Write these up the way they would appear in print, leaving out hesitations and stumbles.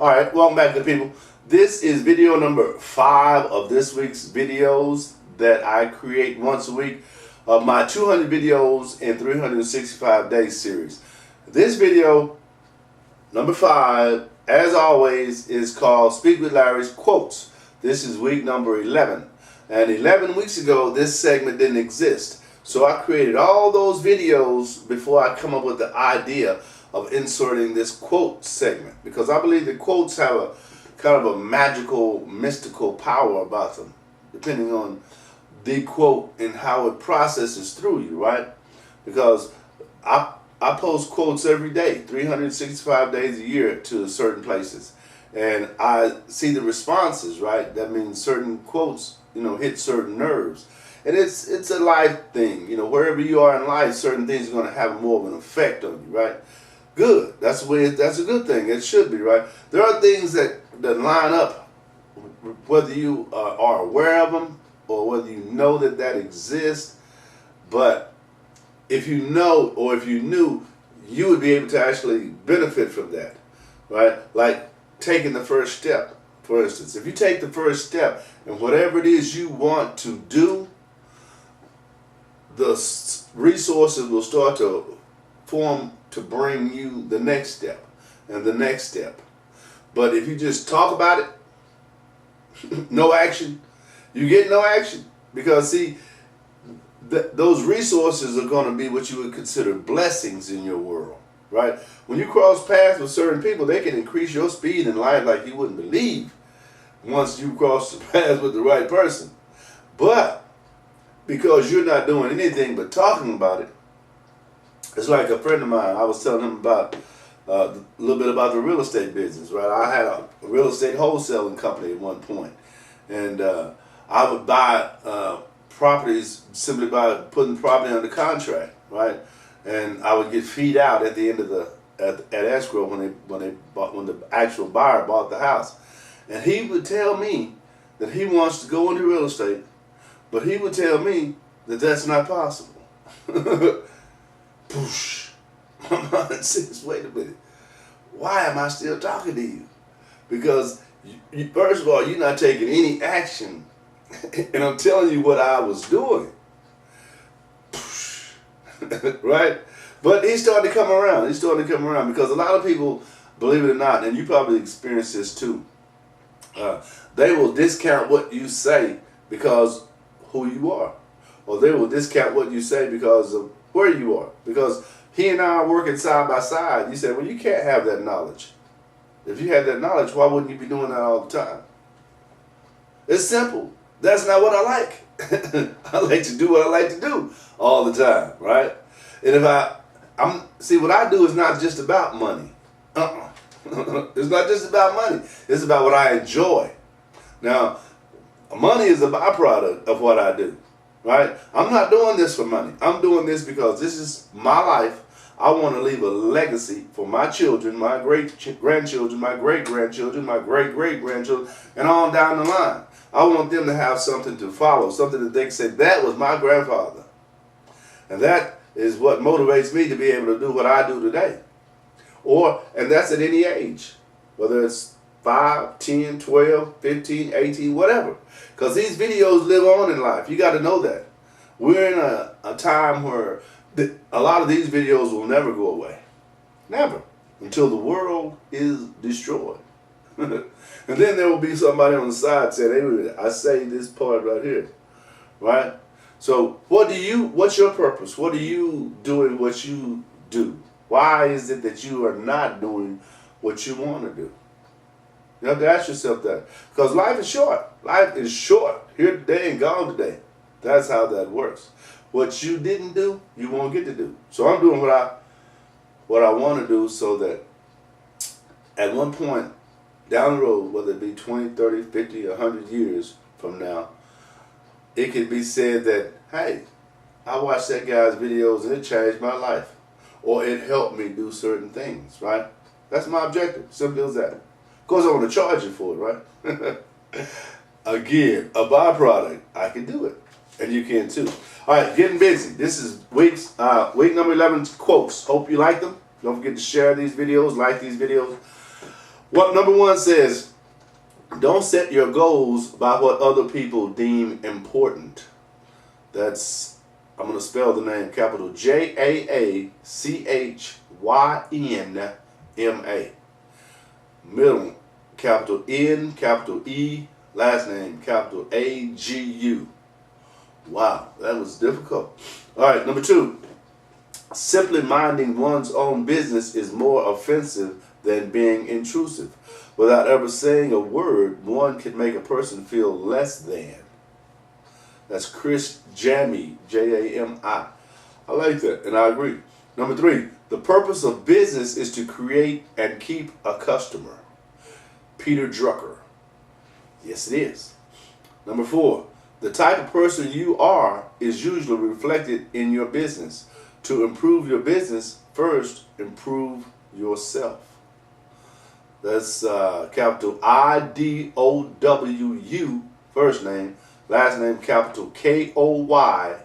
All right, welcome back, good people. This is video number 5 of this week's videos that I create once a week of my 200 videos in 365 days series. This video, number 5, as always, is called Speak with Larry's Quotes. This is week number 11. And 11 weeks ago, this segment didn't exist. So I created all those videos before I come up with the idea of inserting this quote segment, because I believe that quotes have a kind of a magical, mystical power about them, depending on the quote and how it processes through you, right? Because I post quotes every day, 365 days a year to certain places, and I see the responses, right? That means certain quotes, hit certain nerves. And it's a life thing, wherever you are in life, certain things are going to have more of an effect on you, right? Good. That's a good thing. It should be, right? There are things that line up, whether you are aware of them or whether you know that exists. But if you know, or if you knew, you would be able to actually benefit from that, right? Like taking the first step, for instance. If you take the first step and whatever it is you want to do, the resources will start to form to bring you the next step and the next step. But if you just talk about it, no action, you get no action. Because see, those resources are going to be what you would consider blessings in your world, right? When you cross paths with certain people, they can increase your speed in life like you wouldn't believe once you cross the path with the right person. But because you're not doing anything but talking about it, it's like a friend of mine, I was telling him about a little bit about the real estate business, right? I had a real estate wholesaling company at one point, and I would buy properties simply by putting the property under contract, right? And I would get feed out at the end of at escrow when the actual buyer bought the house, and he would tell me that he wants to go into real estate, but he would tell me that that's not possible. Poosh. My mind says, wait a minute, why am I still talking to you? Because, first of all, you're not taking any action, and I'm telling you what I was doing. Poosh. Right? But he started to come around. Because a lot of people, believe it or not, and you probably experienced this too, they will discount what you say because who you are. Or they will discount what you say because of where you are. Because he and I are working side by side. You say, well, you can't have that knowledge. If you had that knowledge, why wouldn't you be doing that all the time? It's simple. That's not what I like. I like to do what I like to do all the time, right? And if see, what I do is not just about money. It's not just about money. It's about what I enjoy. Now, money is a byproduct of what I do. Right? I'm not doing this for money. I'm doing this because this is my life. I want to leave a legacy for my children, my great-grandchildren, my great-grandchildren, my great-great-grandchildren, and on down the line. I want them to have something to follow, something that they can say, that was my grandfather. And that is what motivates me to be able to do what I do today. And that's at any age, whether it's 5, 10, 12, 15, 18, whatever. Because these videos live on in life. You got to know that. We're in a time where a lot of these videos will never go away. Never. Until the world is destroyed. And then there will be somebody on the side saying, hey, wait a minute, I say this part right here. Right? So what's your purpose? What are you doing what you do? Why is it that you are not doing what you want to do? You have to ask yourself that. Because life is short. Life is short. Here today and gone today. That's how that works. What you didn't do, you won't get to do. So I'm doing what I want to do so that at one point down the road, whether it be 20, 30, 50, 100 years from now, it could be said that, hey, I watched that guy's videos and it changed my life. Or it helped me do certain things, right? That's my objective. Simple as that. Of course, I want to charge you for it, right? Again, a byproduct. I can do it. And you can too. All right, getting busy. This is week number 11 quotes. Hope you like them. Don't forget to share these videos, like these videos. What number one says, don't set your goals by what other people deem important. That's, I'm going to spell the name, capital JAACHYNMA. Middle, capital N, capital E, last name, capital AGU. Wow, that was difficult. All right, number two, simply minding one's own business is more offensive than being intrusive. Without ever saying a word, one can make a person feel less than. That's Chris Jami, Jami. I like that, and I agree. Number three, the purpose of business is to create and keep a customer. Peter Drucker. Yes, it is. Number four, the type of person you are is usually reflected in your business. To improve your business, first improve yourself. That's capital IDOWU, first name, last name capital KOYENIKAN.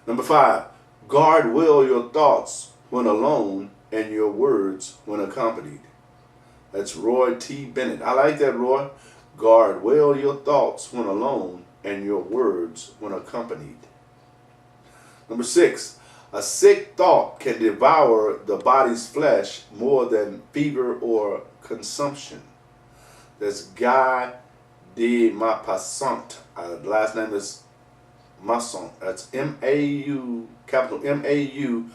Number five, guard well your thoughts when alone and your words when accompanied. That's Roy T. Bennett. I like that, Roy. Guard well your thoughts when alone and your words when accompanied. Number six, a sick thought can devour the body's flesh more than fever or consumption. That's Guy de Maupassant. Last name is Masson. That's M-A-U, capital M-A-U-P-A-S-S-A-N-T.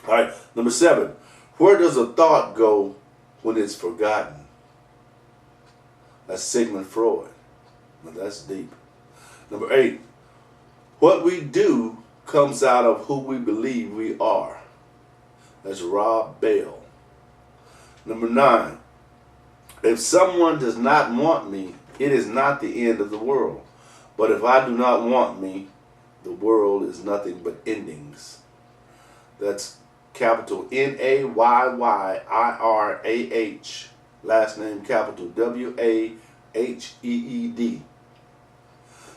All right, number seven, where does a thought go when it's forgotten? That's Sigmund Freud. Now that's deep. Number eight, what we do comes out of who we believe we are. That's Rob Bell. Number nine, if someone does not want me, it is not the end of the world. But if I do not want me, the world is nothing but endings. That's capital N-A-Y-Y-I-R-A-H, last name capital W-A-H-E-E-D.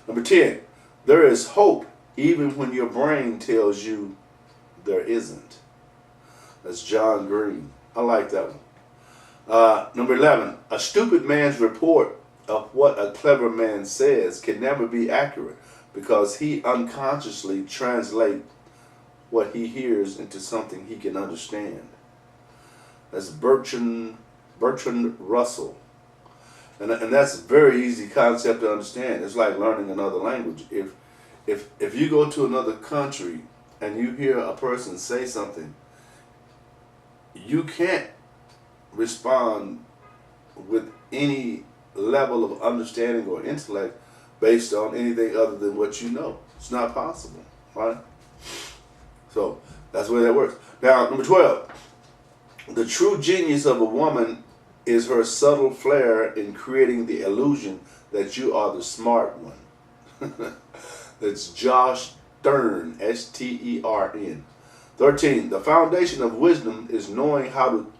Number 10, there is hope even when your brain tells you there isn't. That's John Green. I like that one. Number 11, a stupid man's report of what a clever man says can never be accurate because he unconsciously translates what he hears into something he can understand. That's Bertrand Russell. And that's a very easy concept to understand. It's like learning another language. If you go to another country and you hear a person say something, you can't respond with any level of understanding or intellect based on anything other than what you know. It's not possible, right? So that's the way that works. Now, number 12, the true genius of a woman is her subtle flair in creating the illusion that you are the smart one. That's Josh Stern, S-T-E-R-N. 13, the foundation of wisdom is knowing how to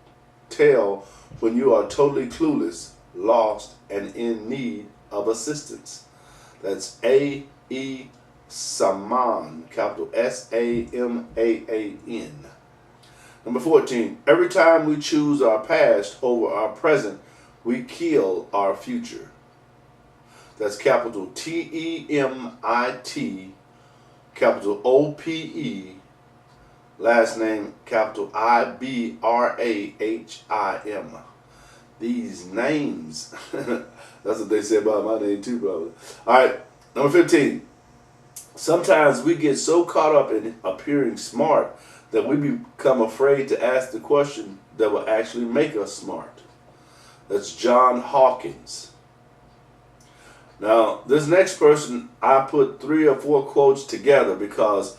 tell when you are totally clueless, lost, and in need of assistance. That's A.E. Saman, capital S-A-M-A-A-N. Number 14, every time we choose our past over our present, we kill our future. That's capital T-E-M-I-T, capital O-P-E, last name capital I-B-R-A-H-I-M. These names, that's what they say about my name too, brother. All right, number 15. Sometimes we get so caught up in appearing smart that we become afraid to ask the question that will actually make us smart. That's John Hawkins. Now, this next person, I put 3 or 4 quotes together because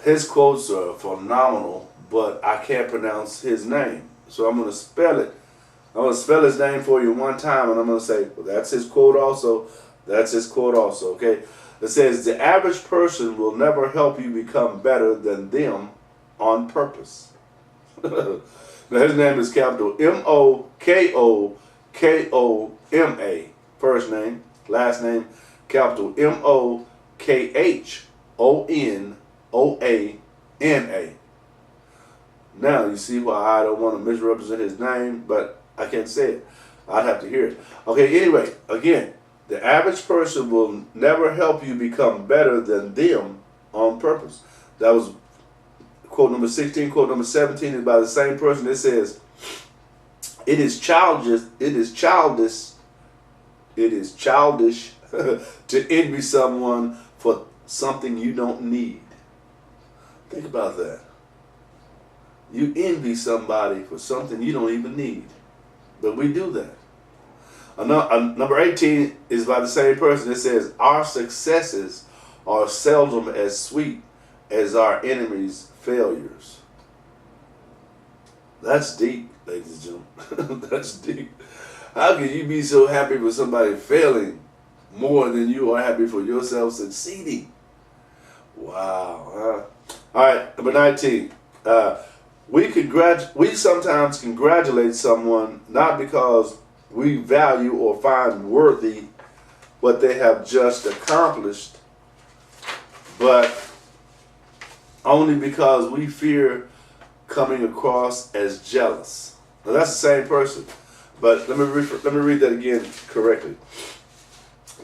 his quotes are phenomenal, but I can't pronounce his name. So I'm going to spell it. I'm going to spell his name for you one time, and I'm going to say, well, that's his quote also. That's his quote also, okay? It says, the average person will never help you become better than them on purpose. Now, his name is capital M-O-K-O-K-O-M-A, first name. Last name, capital M-O-K-H-O-N-A. Oana. Now, you see why I don't want to misrepresent his name, but I can't say it. I'd have to hear it. Okay, anyway, again, the average person will never help you become better than them on purpose. That was quote number 16. Quote number 17 is by the same person. It says, it is childish to envy someone for something you don't need. Think about that. You envy somebody for something you don't even need. But we do that. Number 18 is by the same person. It says, our successes are seldom as sweet as our enemies' failures. That's deep, ladies and gentlemen. That's deep. How can you be so happy for somebody failing more than you are happy for yourself succeeding? Wow. All right, number 19. We sometimes congratulate someone not because we value or find worthy what they have just accomplished, but only because we fear coming across as jealous. Now that's the same person, but let me read that again correctly.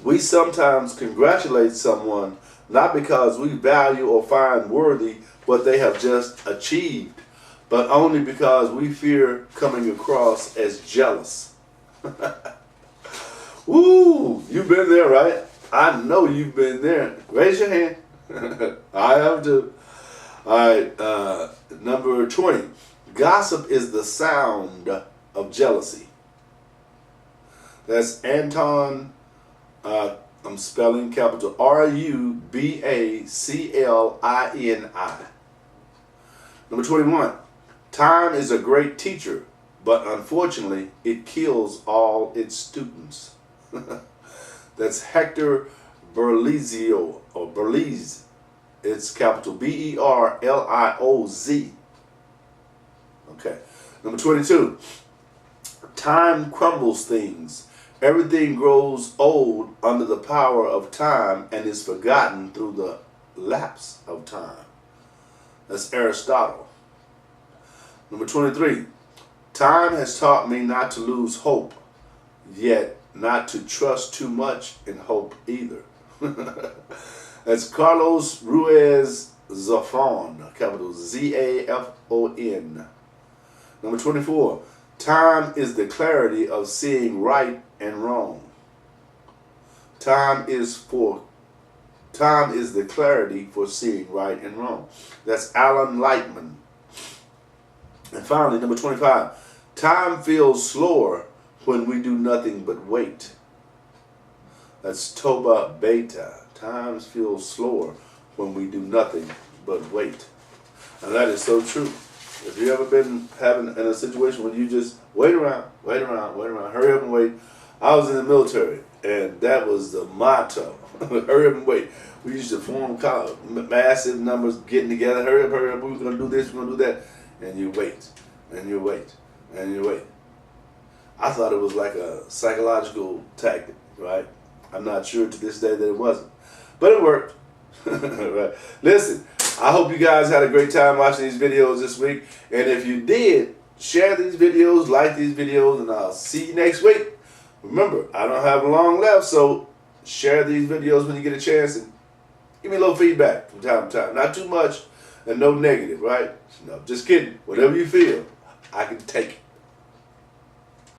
We sometimes congratulate someone not because we value or find worthy what they have just achieved, but only because we fear coming across as jealous. Woo! You've been there, right? I know you've been there. Raise your hand. I have to. All right, number 20. Gossip is the sound of jealousy. That's Anton, I'm spelling capital Rubaclini. Number 21. Time is a great teacher, but unfortunately, it kills all its students. That's Hector Berlioz, or Berlioz. It's capital Berlioz. Okay. Number 22. Time crumbles things. Everything grows old under the power of time and is forgotten through the lapse of time. That's Aristotle. Number 23. Time has taught me not to lose hope, yet not to trust too much in hope either. That's Carlos Ruiz Zafón, capital Zafon. Number 24. Time is the clarity of seeing right and wrong. Time is the clarity for seeing right and wrong. That's Alan Lightman. And finally, number 25. Time feels slower when we do nothing but wait. That's Toba Beta. Time feels slower when we do nothing but wait. And that is so true. If you ever been having in a situation where you just wait around, hurry up and wait. I was in the military, and that was the motto. Hurry up and wait. We used to form massive numbers getting together. Hurry up, we're going to do this, we're going to do that. And you wait, and you wait, and you wait. I thought it was like a psychological tactic, right? I'm not sure to this day that it wasn't. But it worked. Right. Listen, I hope you guys had a great time watching these videos this week. And if you did, share these videos, like these videos, and I'll see you next week. Remember, I don't have long left, so share these videos when you get a chance and give me a little feedback from time to time. Not too much and no negative, right? No, just kidding. Whatever you feel, I can take it.